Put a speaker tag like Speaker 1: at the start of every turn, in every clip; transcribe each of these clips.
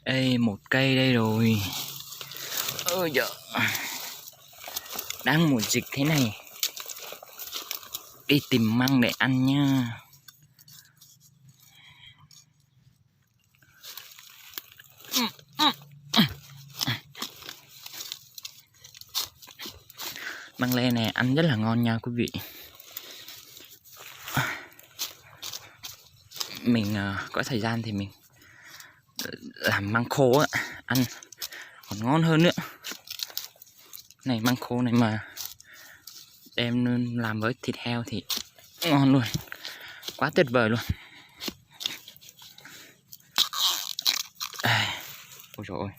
Speaker 1: Ê, một cây đây rồi. Ôi giời, đang mùa dịch thế này, đi tìm măng để ăn nha. Măng le này ăn rất là ngon nha quý vị. Mình có thời gian thì mình làm măng khô á, ăn còn ngon hơn nữa. Này măng khô này mà đem làm với thịt heo thì ngon luôn, quá tuyệt vời luôn. Ôi trời ơi,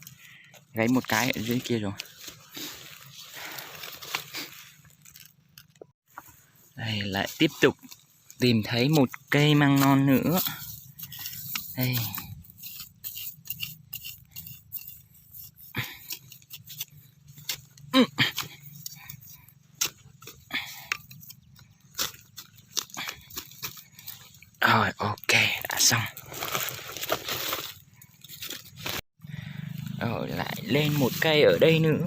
Speaker 1: gãy một cái ở dưới kia rồi. Đây lại tiếp tục tìm thấy một cây măng non nữa. Đây. Rồi ok, đã xong. Rồi lại lên một cây ở đây nữa.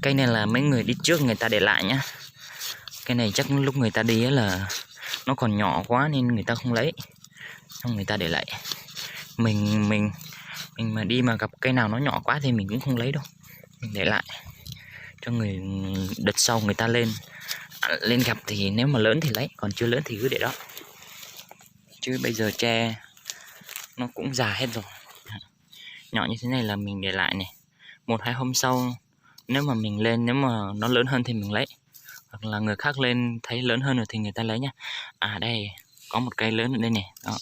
Speaker 1: Cây này là mấy người đi trước người ta để lại nhá. Cây này chắc lúc người ta đi là nó còn nhỏ quá nên người ta không lấy, xong người ta để lại. Mình mà đi mà gặp cây nào nó nhỏ quá thì mình cũng không lấy đâu, mình để lại cho người đợt sau người ta lên gặp thì nếu mà lớn thì lấy, còn chưa lớn thì cứ để đó. Chứ bây giờ tre nó cũng già hết rồi. Nhỏ như thế này là mình để lại này, 1-2 hôm sau nếu mà mình lên, nếu mà nó lớn hơn thì mình lấy, hoặc là người khác lên thấy lớn hơn rồi thì người ta lấy nhá. À đây có một cây lớn ở đây này, đó,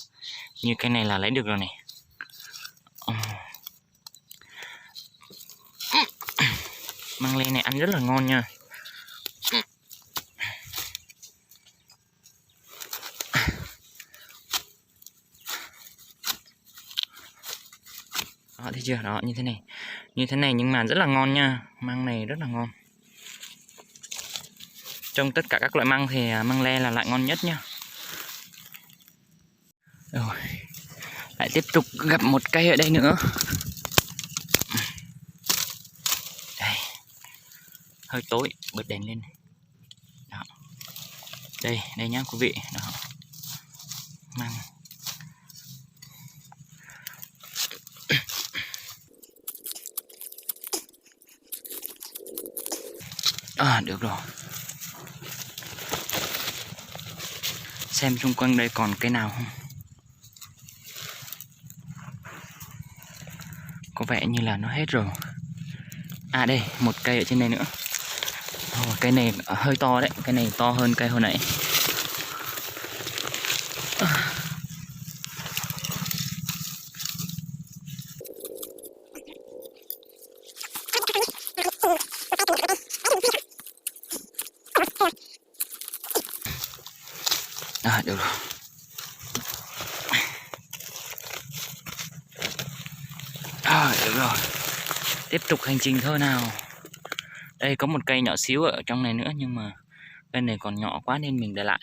Speaker 1: như cây này là lấy được rồi này. Măng le này ăn rất là ngon nha. Đó, thấy chưa, đó như thế này nhưng mà rất là ngon nha. Măng này rất là ngon. Trong tất cả các loại măng thì măng le là loại ngon nhất nha. Rồi lại tiếp tục gặp một cây ở đây nữa. Đây, hơi tối, bật đèn lên. Đó. Đây nhá quý vị. Đó. Măng. Được rồi. Xem xung quanh đây còn cây nào không. Có vẻ như là nó hết rồi. À đây, một cây ở trên đây nữa. Cây này hơi to đấy, cây này to hơn cây hồi nãy. Được rồi. Được rồi. Tiếp tục hành trình thôi nào. Đây có một cây nhỏ xíu ở trong này nữa, nhưng mà cây này còn nhỏ quá nên mình để lại.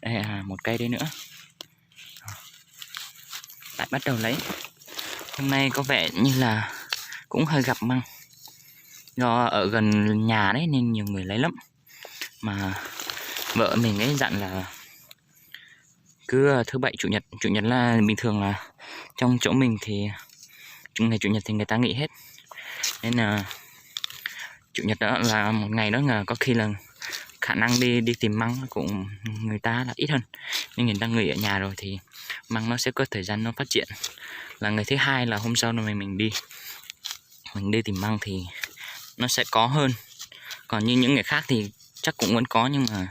Speaker 1: Đây một cây đây nữa. Lại bắt đầu lấy. Hôm nay có vẻ như là cũng hơi gặp măng. Do ở gần nhà đấy nên nhiều người lấy lắm. Mà vợ mình ấy dặn là cứ thứ bảy chủ nhật là bình thường là trong chỗ mình thì ngày chủ nhật thì người ta nghỉ hết, nên là chủ nhật đó là một ngày đó là có khi là khả năng đi tìm măng cũng người ta là ít hơn, nên người ta nghỉ ở nhà rồi thì măng nó sẽ có thời gian nó phát triển. Là ngày thứ hai là hôm sau rồi mình đi tìm măng thì nó sẽ có hơn. Còn như những ngày khác thì chắc cũng vẫn có, nhưng mà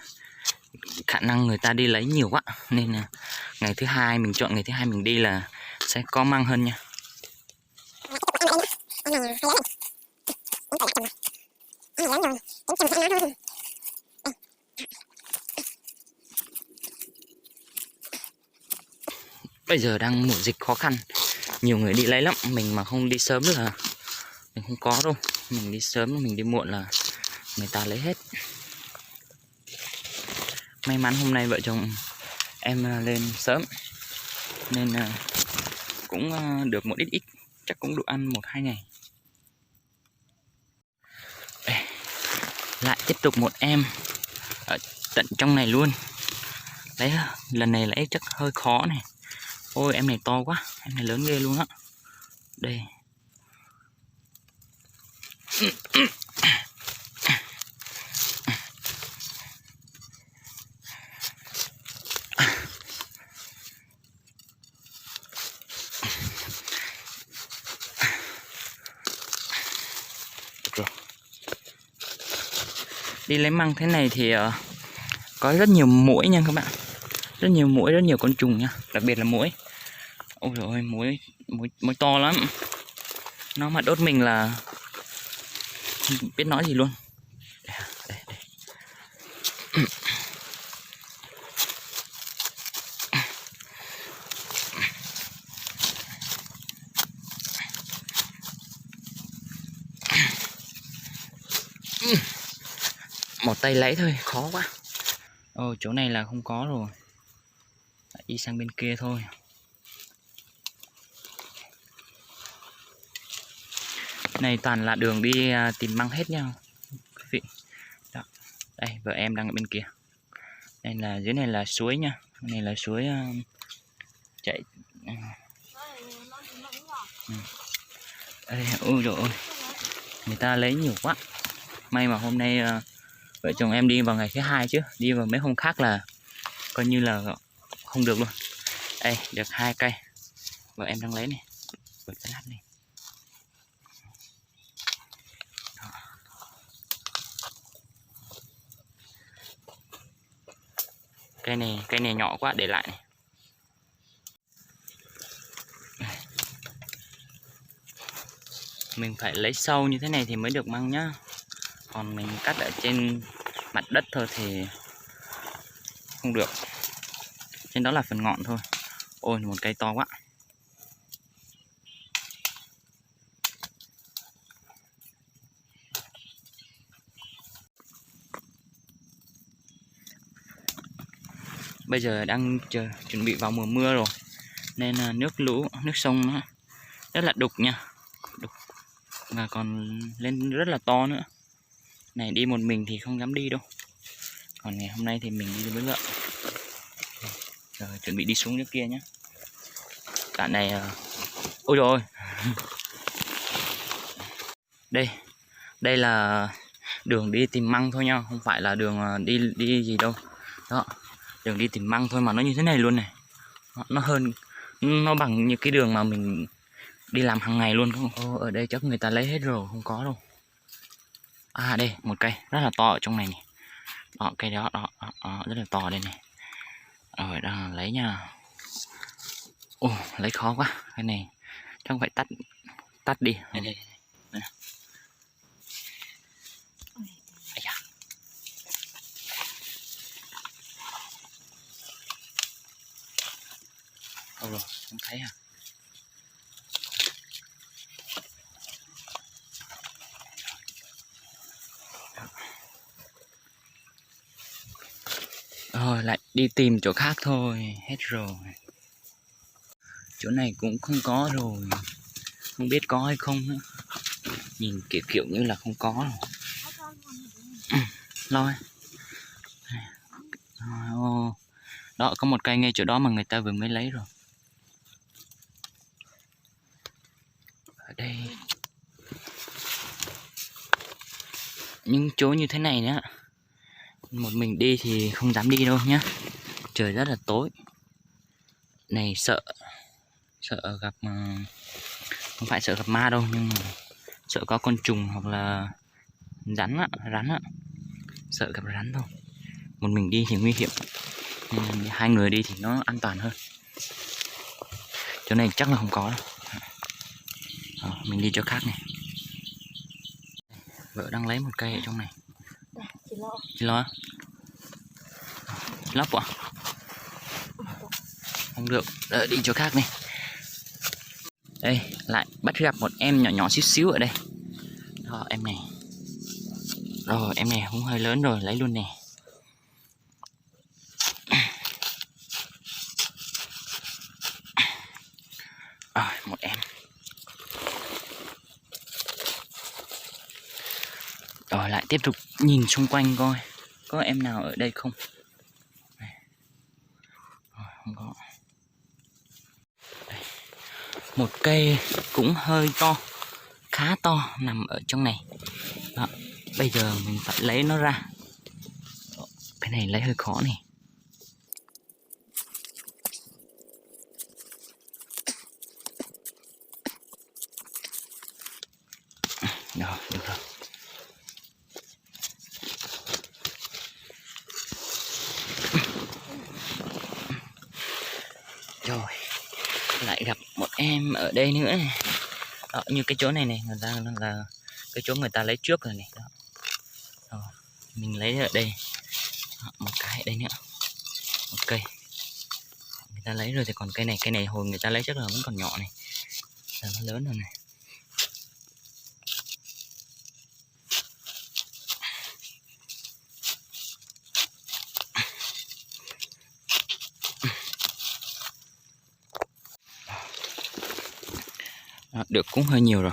Speaker 1: khả năng người ta đi lấy nhiều quá nên là ngày thứ hai mình chọn ngày thứ hai mình đi là sẽ có măng hơn nha. Bây giờ đang mùa dịch khó khăn, nhiều người đi lấy lắm, mình mà không đi sớm là mình không có đâu. Mình đi sớm mình đi muộn là người ta lấy hết. May mắn hôm nay vợ chồng em lên sớm nên cũng được một ít, chắc cũng đủ ăn 1-2 ngày. Đây, lại tiếp tục một em ở tận trong này luôn. Đấy, lần này lấy chắc hơi khó này. Ôi em này to quá, em này lớn ghê luôn á. Đây. Đi lấy măng thế này thì có rất nhiều muỗi nha các bạn. Rất nhiều muỗi, rất nhiều con trùng nha, đặc biệt là muỗi. Ôi trời ơi, muỗi to lắm. Nó mà đốt mình là không biết nói gì luôn. Đây. Một tay lấy thôi, khó quá. Ồ, chỗ này là không có rồi. Đi sang bên kia thôi. Này toàn là đường đi tìm măng hết nha quý vị. Đó. Đây, vợ em đang ở bên kia. Đây là dưới này là suối nha. Cái này là suối chạy. Đây, ôi trời ơi. Người ta lấy nhiều quá. May mà hôm nay vợ chồng em đi vào ngày thứ 2 chứ. Đi vào mấy hôm khác là coi như là không được luôn. Đây, được 2 cây. Vợ em đang lấy này. Bật cái lát này. Cây này nhỏ quá, để lại này. Mình phải lấy sâu như thế này thì mới được măng nhá. Còn mình cắt ở trên mặt đất thôi thì không được. Trên đó là phần ngọn thôi. Ôi, một cây to quá. Bây giờ đang chuẩn bị vào mùa mưa rồi nên nước lũ, nước sông nó rất là đục nha, đục và còn lên rất là to nữa. Này đi một mình thì không dám đi đâu, còn ngày hôm nay thì mình đi với vợ. Rồi chuẩn bị đi xuống nước kia nhé. Đoạn này ôi rồi đây là đường đi tìm măng thôi nha, không phải là đường đi gì đâu. Đó, đường đi tìm măng thôi mà nó như thế này luôn này. Nó bằng như cái đường mà mình đi làm hàng ngày luôn. Ở đây chắc người ta lấy hết rồi, không có đâu. À đây, một cây rất là to ở trong này này. Đó, cây đó, rất là to đây này. Rồi đang lấy nha. Ồ, lấy khó quá. Cái này chắc phải tắt đi. Đây. Đâu rồi, không thấy à? Rồi lại đi tìm chỗ khác thôi, hết rồi. Chỗ này cũng không có rồi, không biết có hay không nữa. Nhìn kiểu như là không có rồi. Lo. Đó, có một cây ngay chỗ đó mà người ta vừa mới lấy rồi. Ở đây những chỗ như thế này nữa, một mình đi thì không dám đi đâu nhá. Trời rất là tối. Này sợ gặp không phải sợ gặp ma đâu, nhưng mà sợ có con trùng hoặc là rắn á. Sợ gặp rắn thôi. Một mình đi thì nguy hiểm, nên hai người đi thì nó an toàn hơn. Chỗ này chắc là không có đâu. Mình đi chỗ khác này. Vợ đang lấy một cây ở trong này. Chị lo lóc à? Không được, đi chỗ khác này. Đây lại bắt gặp một em nhỏ xíu ở đây. Đó em này. Rồi em này cũng hơi lớn rồi, lấy luôn nè. Rồi một em. Rồi lại tiếp tục nhìn xung quanh coi có em nào ở đây không. Rồi, không có. Đây. Một cây cũng hơi to, khá to, nằm ở trong này. Đó. Bây giờ mình phải lấy nó ra. Cái này lấy hơi khó này. Rồi, được rồi. Rồi, lại gặp một em ở đây nữa này. Đó, như cái chỗ này này, người ta là cái chỗ người ta lấy trước rồi này. Đó. Rồi, mình lấy ở đây. Đó, một cái ở đây nữa. Một cây. Người ta lấy rồi thì còn cây này hồi người ta lấy chắc là vẫn còn nhỏ này. Giờ nó lớn rồi này. Đó, được cũng hơi nhiều rồi.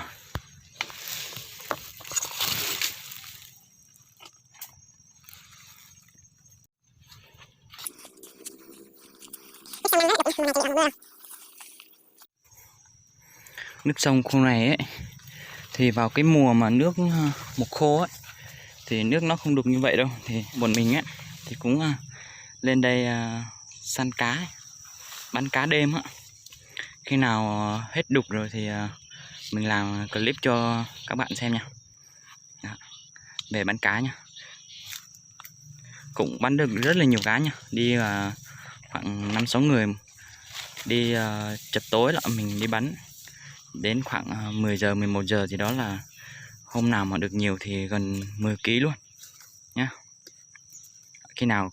Speaker 1: Nước sông khu này ấy thì vào cái mùa mà nước mùa khô ấy thì nước nó không đục như vậy đâu, thì bọn mình ấy thì cũng lên đây săn cá ấy, bắn cá đêm á. Khi nào hết đục rồi thì mình làm clip cho các bạn xem nha. Đó, về bắn cá nha. Cũng bắn được rất là nhiều cá nha. Đi khoảng 5-6 người đi chập tối là mình đi bắn đến khoảng 10 giờ 11 giờ thì đó là hôm nào mà được nhiều thì gần 10 kg luôn nhá. Khi nào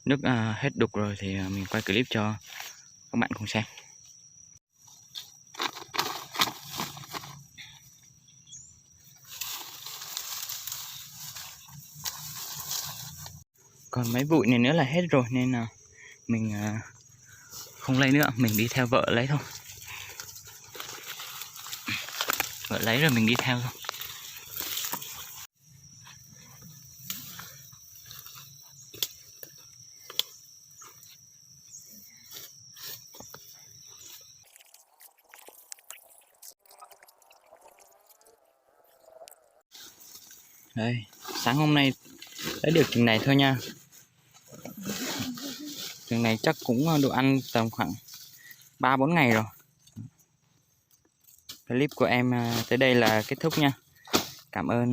Speaker 1: nước hết đục rồi thì mình quay clip cho các bạn cùng xem. Còn mấy bụi này nữa là hết rồi nên là mình không lấy nữa, mình đi theo vợ lấy thôi. Vợ lấy rồi mình đi theo thôi. Đây, sáng hôm nay lấy được chừng này thôi nha. Chừng này chắc cũng đủ ăn tầm khoảng 3-4 ngày rồi. Clip của em tới đây là kết thúc nha. Cảm ơn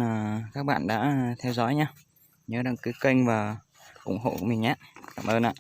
Speaker 1: các bạn đã theo dõi nhé. Nhớ đăng ký kênh và ủng hộ mình nhé. Cảm ơn ạ.